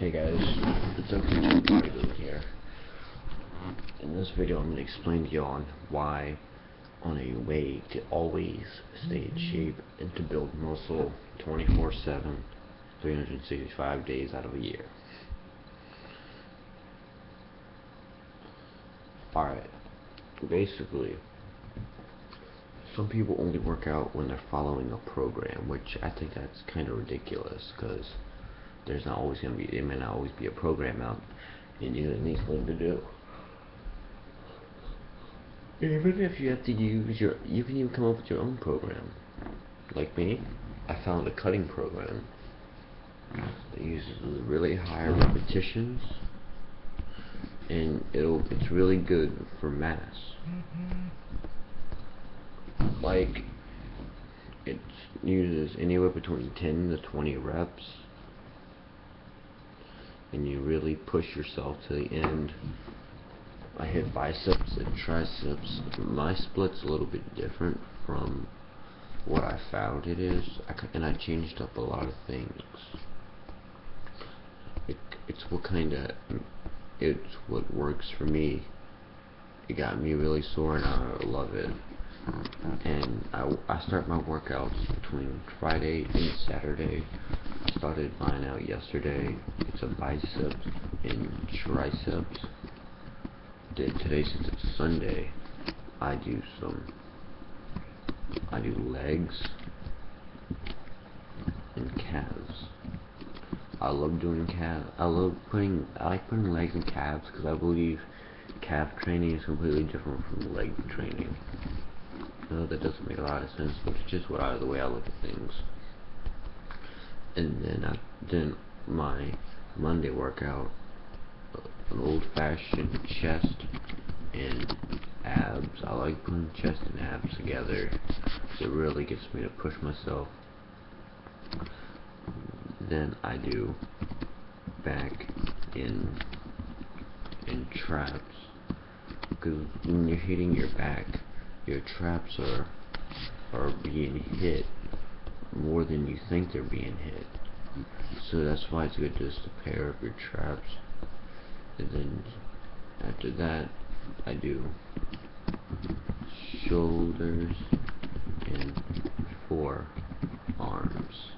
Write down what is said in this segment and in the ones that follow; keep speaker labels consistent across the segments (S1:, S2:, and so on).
S1: Hey guys, it's Uncle here. In this video I'm going to explain to you on why on a way to always stay in shape and to build muscle 24/7, 365 days out of a year. Alright, basically, some people only work out when they're following a program, which I think that's kind of ridiculous, because there may not always be a program out and you need something to do. Even if you have to you can even come up with your own program. Like me, I found a cutting program that uses really high repetitions, and it's really good for mass. Like, it uses anywhere between 10 to 20 reps, and you really push yourself to the end. I hit biceps and triceps. My split's a little bit different from what I found it is, and I changed up a lot of things. It's what works for me. It got me really sore, and I love it. And I start my workouts between Friday and Saturday. I started mine out yesterday. It's a biceps and triceps. Today, since it's Sunday, I do legs and calves. I love doing calves. I like putting legs and calves because I believe calf training is completely different from leg training. I know that doesn't make a lot of sense, but it's just the way I look at things. And then my Monday workout, an old-fashioned chest and abs. I like putting chest and abs together. It really gets me to push myself. Then I do back and traps, because when you're hitting your back, your traps are being hit more than you think they're being hit. So that's why it's good just to pair up your traps. And then after that, I do shoulders and forearms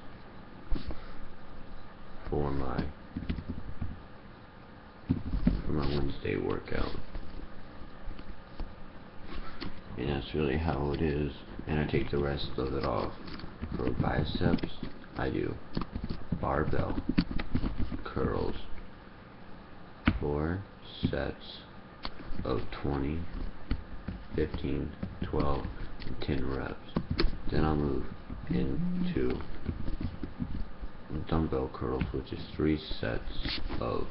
S1: for my Wednesday workout. And that's really how it is. And I take the rest of it off. For biceps, I do barbell curls, 4 sets of 20, 15, 12, and 10 reps. Then I'll move into dumbbell curls, which is 3 sets of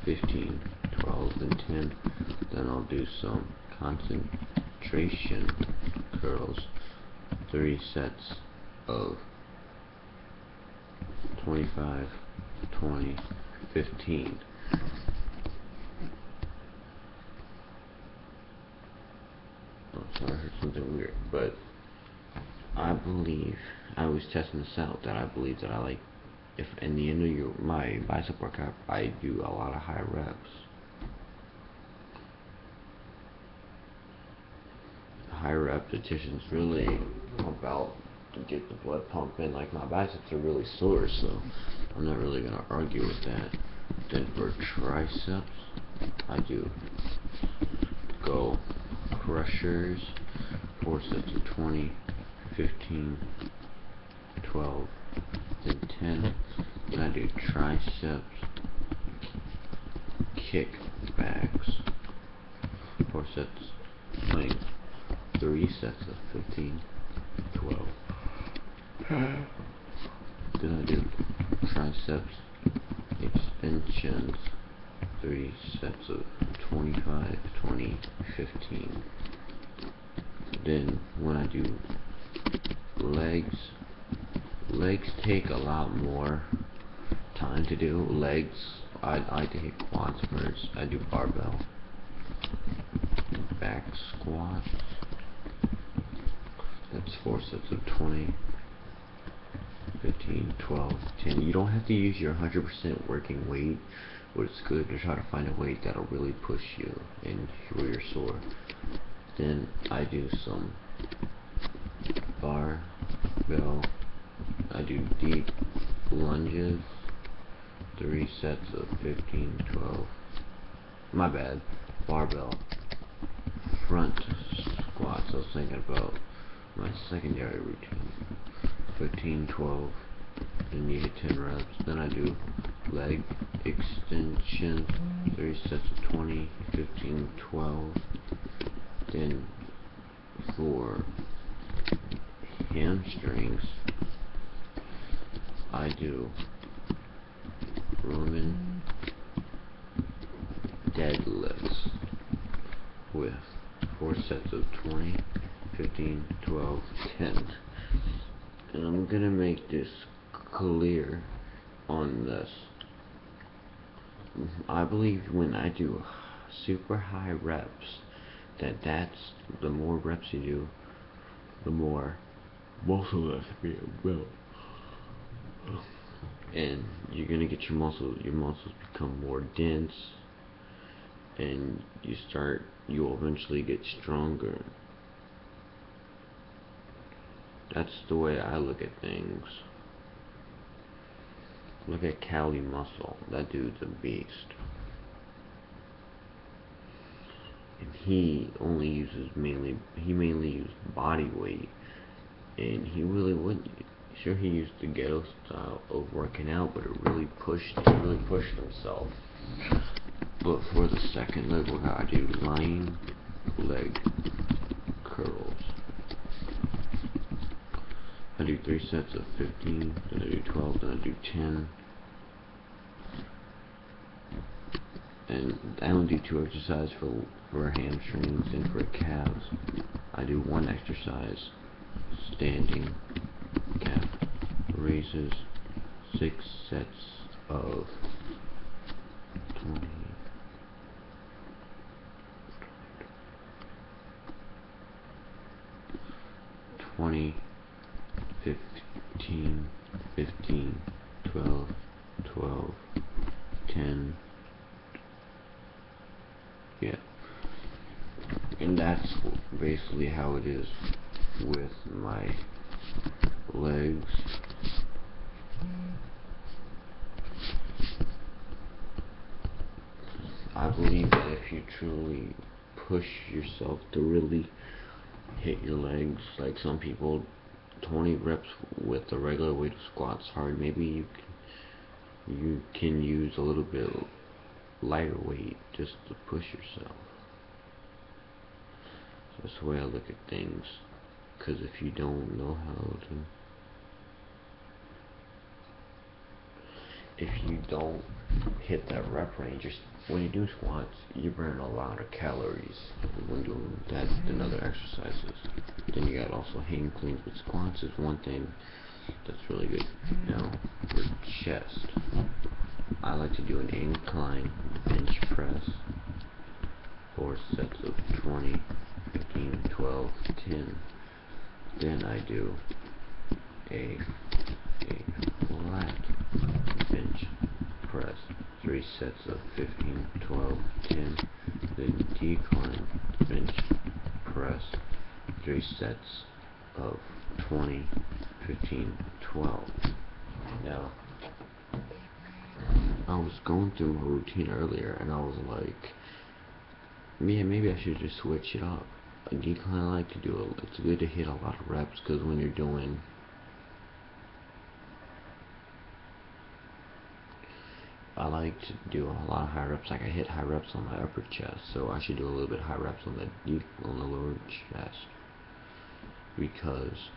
S1: 15, 12, and 10. Then I'll do some concentration curls, 3 sets of 25, 20, 15. Oh, sorry, I heard something weird, but I was testing this out, that I believe that if in the end of my bicep workout, I do a lot of high reps. High repetitions really pump out to get the blood pumping. Like, my biceps are really sore, so I'm not really gonna argue with that. Then for triceps, I do go crushers, 4 sets of 20, 15, 12, then 10. Then I do triceps kickbacks, 4 sets, 3 sets of 15, 12. Then I do triceps extensions, 3 sets of 25, 20, 15. Then when I do legs take a lot more time to do. Legs, I like to hit quads first. I do barbell back squats. That's 4 sets of 20. 15, 12, 10. You don't have to use your 100% working weight, but it's good to try to find a weight that'll really push you and where you're sore. Then I do some barbell. I do deep lunges, 3 sets of 15, 12. My bad. Barbell front squats. I was thinking about my secondary routine. 15, 12. Then you hit 10 reps. Then I do leg extension, 3 sets of 20, 15, 12. Then for hamstrings, I do Roman deadlifts with 4 sets of 20, 15, 12, 10. And I'm gonna make this clear on this. I believe when I do super high reps, that's the more reps you do, the more muscle mass you build, and you're gonna get your muscles become more dense, and you'll eventually get stronger. That's the way I look at things. Look at Cali Muscle. That dude's a beast. And he mainly used body weight, and he really wouldn't. Sure, he used the ghetto style of working out, but it really pushed himself. But for the second leg workout, I do lying leg curls. I do 3 sets of 15, then I do 12, then I do 10. And I only do 2 exercises for hamstrings and for calves. I do 1 exercise, standing calf raises, 6 sets of 20, 15, 15, 12, 12, 10. Yeah. And that's basically how it is with my legs. I believe that if you truly push yourself to really hit your legs, like some people, 20 reps with the regular weight of squats hard, maybe you can use a little bit lighter weight just to push yourself. So that's the way I look at things, because if you don't know if you don't hit that rep range, when you do squats, you burn a lot of calories when doing that and other exercises. Then you got also hang cleans, but squats is one thing that's really good. Now, for chest, I like to do an incline bench press, 4 sets of 20, 15, 12, 10. Then I do a flat bench press, 3 sets of 15, 12, 10. Then decline bench press, 3 sets of 20, 15, 12. Now, I was going through my routine earlier, and I was like, yeah, maybe I should just switch it up. A decline, I like to do it's good to hit a lot of reps, because when you're doing I like to do a lot of high reps. Like I hit high reps on my upper chest, so I should do a little bit high reps on the lower chest, because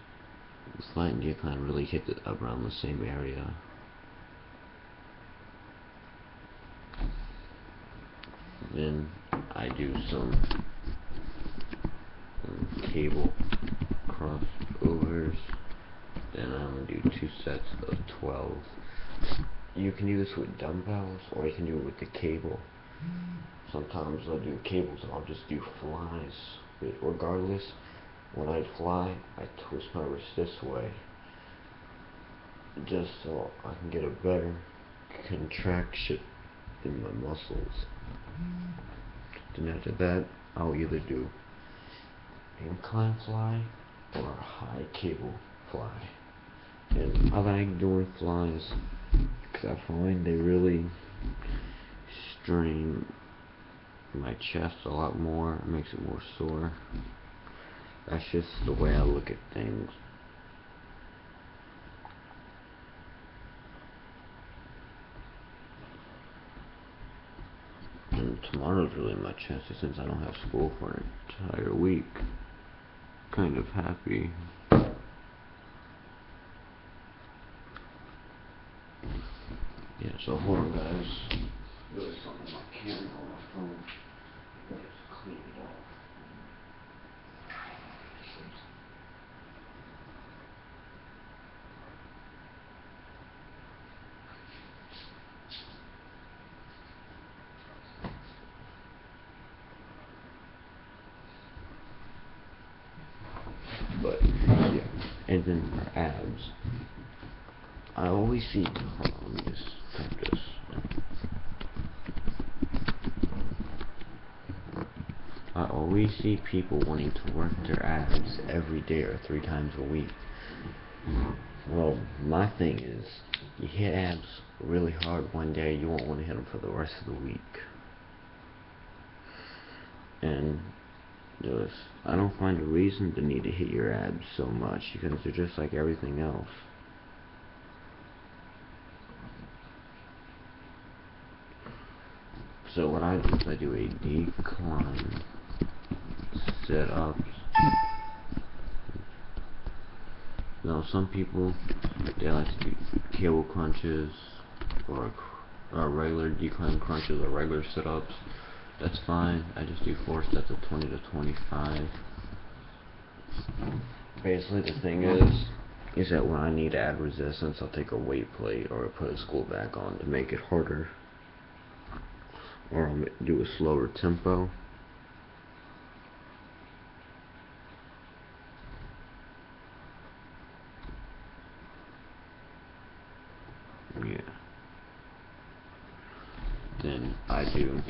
S1: flat and decline really hit around the same area. Then I do some cable crossovers. Then I'm gonna do 2 sets of 12. You can do this with dumbbells, or you can do it with the cable. Sometimes I'll do cables and I'll just do flies. But regardless, when I fly, I twist my wrist this way. just so I can get a better contraction in my muscles. Then after that, I'll either do incline fly or high cable fly. And I like doing flies because I find they really strain my chest a lot more. It makes it more sore. That's just the way I look at things. And tomorrow's really my chance since I don't have school for an entire week. Kind of happy. Yeah, so hold on guys. There's something on my camera on my phone. Let's clean it off. But yeah, and then for abs, I always see. Hold on, let me just type this. I always see people wanting to work their abs every day or 3 times a week. Well, my thing is, you hit abs really hard one day, you won't want to hit them for the rest of the week. And I don't find a reason to need to hit your abs so much because they're just like everything else. So what I do is I do a decline sit-ups. Now some people, they like to do cable crunches or regular decline crunches or regular sit-ups. That's fine. I just do 4 sets of 20 to 25. Basically the thing is that when I need to add resistance, I'll take a weight plate or put a school bag on to make it harder. Or I'll do a slower tempo. Yeah. Then I do.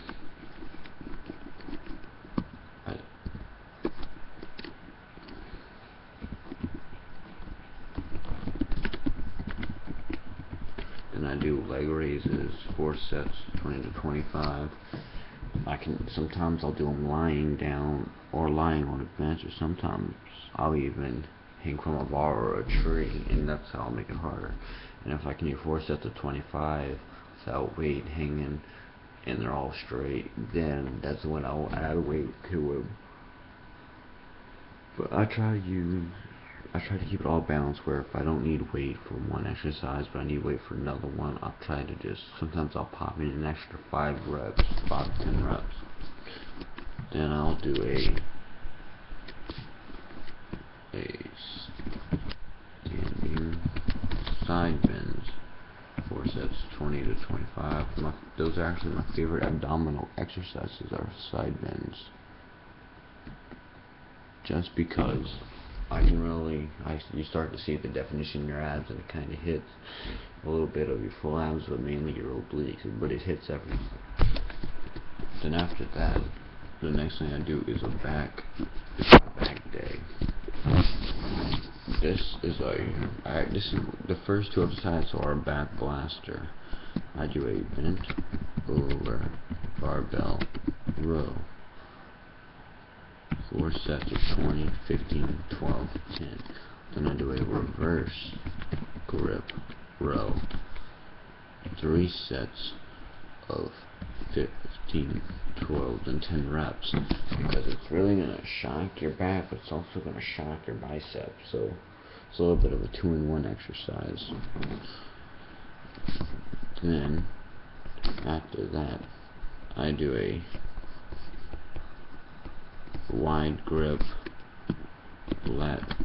S1: Then I do leg raises, 4 sets, 20 to 25. Sometimes I'll do them lying down or lying on a bench, or sometimes I'll even hang from a bar or a tree, and that's how I'll make it harder. And if I can do 4 sets of 25 without weight hanging and they're all straight, then that's when I'll add weight to them. But I try to keep it all balanced where if I don't need weight for one exercise but I need weight for another one, I'll try to sometimes I'll pop in an extra 5 reps, 5 to 10 reps. Then I'll do a standing side bends, 4 sets, 20 to 25. Those are actually my favorite abdominal exercises, are side bends. Just because you start to see the definition in your abs, and it kind of hits a little bit of your full abs, but mainly your obliques, but it hits everything. Then after that, the next thing I do is my back day. This is the first 2 exercises are a back blaster. I do a bent over barbell row. 4 sets of 20, 15, 12, 10. Then I do a reverse grip row. 3 sets of 15, 12, and 10 reps. Because it's really going to shock your back, but it's also going to shock your biceps. So it's a little bit of a 2-in-1 exercise. Then, after that, I do a wide grip lat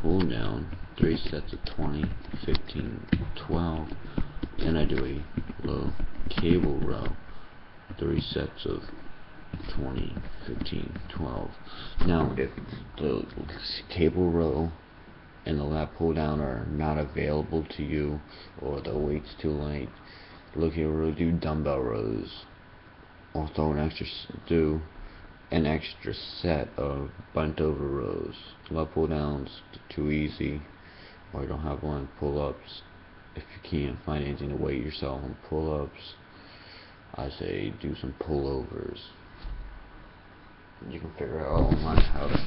S1: pull down, 3 sets of 20, 15, 12. Then I do a low cable row, 3 sets of 20, 15, 12. Now if the cable row and the lat pull down are not available to you, or the weight's too light, look here, we'll do dumbbell rows. Or do an extra set of bent over rows. Lat pull downs too easy, or you don't have one. Pull ups, if you can't find anything to weight yourself on pull ups, I say do some pullovers. You can figure out online how to.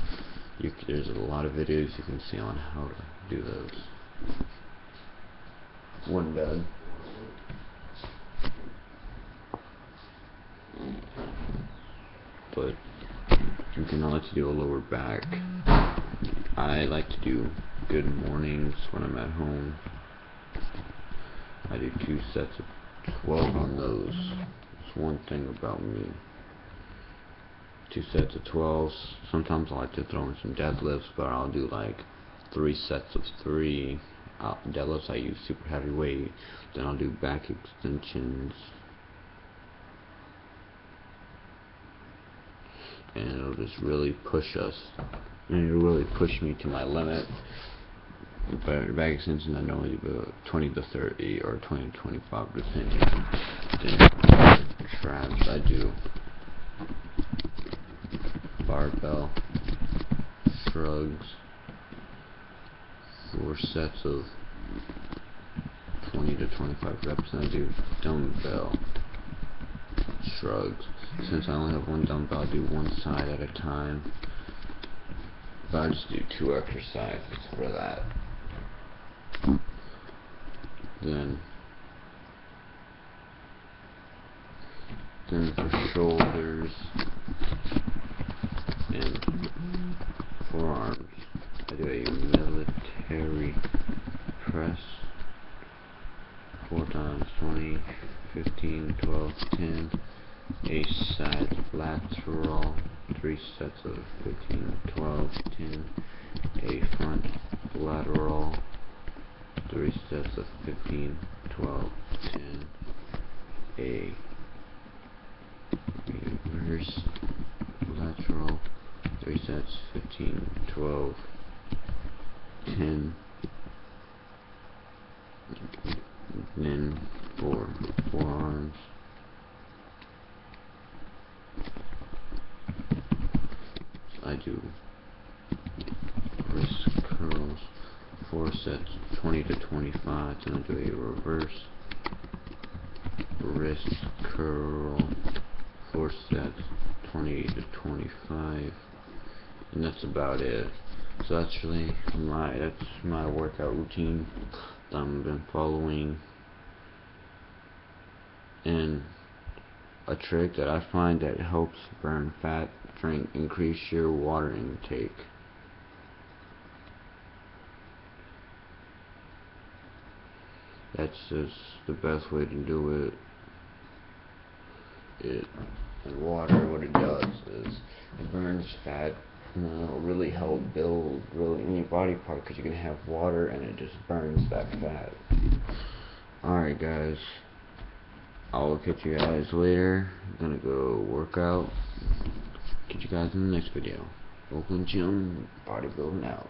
S1: There's a lot of videos you can see on how to do those. One bed. But you can also do a lower back. I like to do good mornings when I'm at home. I do 2 sets of 12 on those. It's one thing about me. 2 sets of 12s. Sometimes I like to throw in some deadlifts, but I'll do like 3 sets of 3. Deadlifts I use super heavy weight. Then I'll do back extensions. And it'll just really push us. And it'll really push me to my limit. But back extensions I normally do 20 to 30 or 20 to 25 depending. Then traps I do barbell shrugs, 4 sets of 20 to 25 reps, and I do dumbbell shrugs. Since I only have one dumbbell, I do one side at a time. But I just do 2 exercises for that. Then for shoulders and forearms, I do a military press 4 times 20, 15, 12, 10. A side lateral, 3 sets of 15, 12, 10. A front lateral, 3 sets of 15, 12, 10. A reverse lateral, 3 sets, 15, 12, 10. Then for forearms, I do wrist curls, 4 sets, 20 to 25. Then I do a reverse wrist curl, 4 sets, 20 to 25, and that's about it. So that's really my workout routine that I've been following. And a trick that I find that helps burn fat, increase your water intake. That's just the best way to do it. And water, what it does is it burns fat. It'll really help build any body part, because you're gonna have water and it just burns that fat. Alright guys, I'll catch you guys later. I'm gonna go work out. Catch you guys in the next video. Oakland Gym, bodybuilding out.